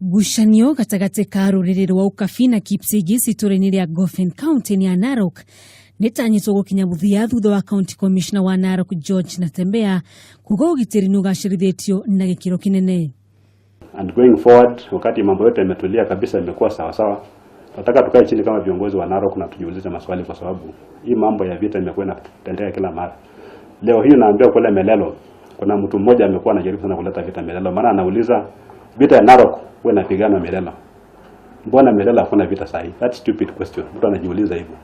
Gucanio gatagati ka ruriri rwa ukabi na Kipsigis itũra-inĩ rĩa Goffin Kaunti ya Narok nĩtanyĩtwo gũkinya mũthia thutha wa County Commissioner wa Narok George Natembeya kuuga ugitiri nĩ ugacirithitio na gĩkĩro kĩnene. And going forward, wakati mambo yote yametulia kabisa, imekuwa sawa sawa, nataka tukae chini kama viongozi wa Narok na tujiulize maswali, kwa sababu hii mambo ya vita imekuwa inatendeka kila mara. Leo hii naambia kule Melelo kuna mtu mmoja amekuwa anajaribu sana kuleta vita Melelo, maana anauliza vita ya Narok wewe unapigana Melelo, mbona Melelo hakuna vita sahi? That stupid question, mtu anajiuliza hivyo.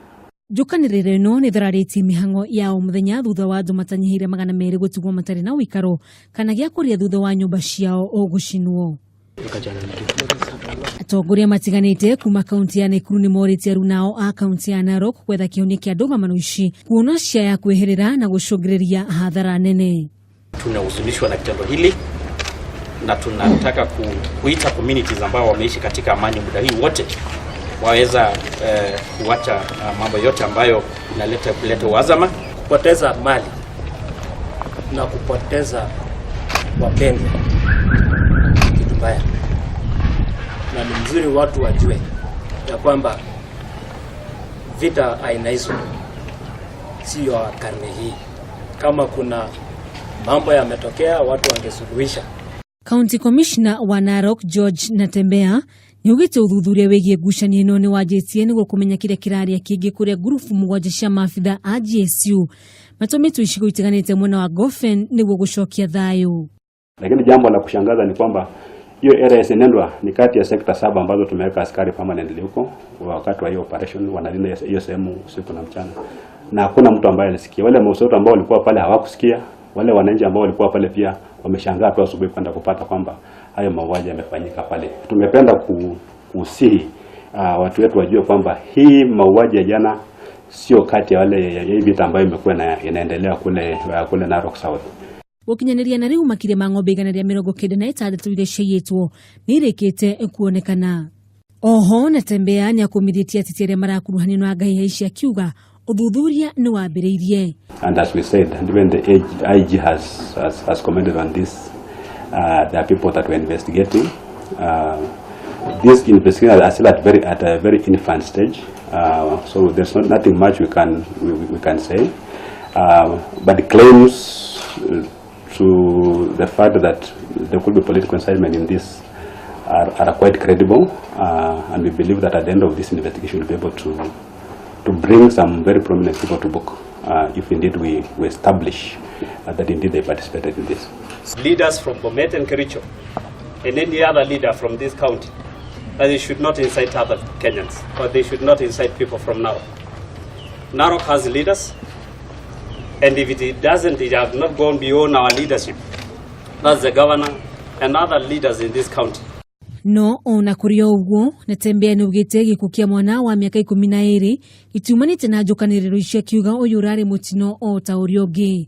Njukanĩrĩro ĩno nĩ thararĩtie mĩhang'o ya mũthenya thutha wa andũ matanyihĩire 200 gũtigwo matarĩ na ũikaro kana gĩa kũrĩa thutha wa nyũmba ciao gũcinwo. Atongoria matiganĩte kuma kaunti ya Nakuru nĩ morĩtie arũi nao a kaunti ya Narok gwetha kĩhonia kĩa ndũgamo ici kuona cia ya kwĩherera na gũcũngĩrĩria hathara nene. Tunahuzunishwa na kitendo hili na tunataka kuita communities ambao wameishi katika amani muda hii wote waweza kuacha mambo yote ambayo inaleta uhasama, kupoteza mali na kupoteza wapendwa kitu mbaya. Na ni mzuri watu wajue ya kwamba vita aina hizo sio karne hii. Kama kuna mambo yametokea watu wangesuluhisha. County Commissioner wa Narok George Natembeya niugite uthuthuria wigie ngucanio ino ni wanjĩtie nĩguo kũmenya kĩrĩa kĩraria kĩngĩ kũrĩa grupu mũgwanja cia maabitha a GSU matũmĩtwo icigo itiganĩte mwena wa Goffin nĩguo gũcokia thayũ. Lakini jambo la kushangaza ni kwamba hiyo area inendwa ni kati ya sekta 7 ambazo tumeweka askari permanently huko wakati wa hiyo operation, wanalinda hiyo sehemu usiku na mchana, na hakuna mtu ambaye alisikia. Wale mausauti ambao walikuwa pale hawakusikia, wale wananchi ambao walikuwa pale pia wameshangaa tu asubuhi kwenda kupata kwamba hayo mauaji yamefanyika pale. Tungependa kusihi watu wetu wajue kwamba hii mauaji ya jana sio kati ya wale ya vita ambayo imekuwa inaendelea kule Narok South. Gũkinyanĩria na rĩu makĩria ma ng'ombe 196 iria ciaiyĩtwo nĩirĩkĩte kuonekana. Oho Natembeya nĩakumithĩtie ateti arĩa marakuruhanio na ngahihai-ini akiuga uthuthuria nĩ wambĩrĩirie. And as we said, and even the IG has commented on this, there are people that we're investigating. This investigation is still at a very infant stage, so there's nothing much we can say. But the claims to the fact that there could be political incitement in this are quite credible, and we believe that at the end of this investigation we'll be able to bring some very prominent people to book, if indeed we establish that indeed they participated in this. Leaders from Bomet and Kericho and any other leader from this county, that they should not incite other Kenyans, or they should not incite people from Narok. Narok has leaders, and if it doesn't, it has not gone beyond our leadership. That's the governor and other leaders in this county. No ona kũrĩ ũguo Natembeya nĩugĩte gĩkuũ kĩa mwana wa mĩaka 12 gĩtiumanĩte na njũkanĩrĩro icio, akiuga ũyũ ũrarĩ mũtino o ta ũrĩa ũngĩ.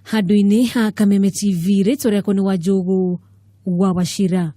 Handũ-inĩ ha Kameme TV, rĩtwa rĩakwa nĩ Wanjugu wa Wachira.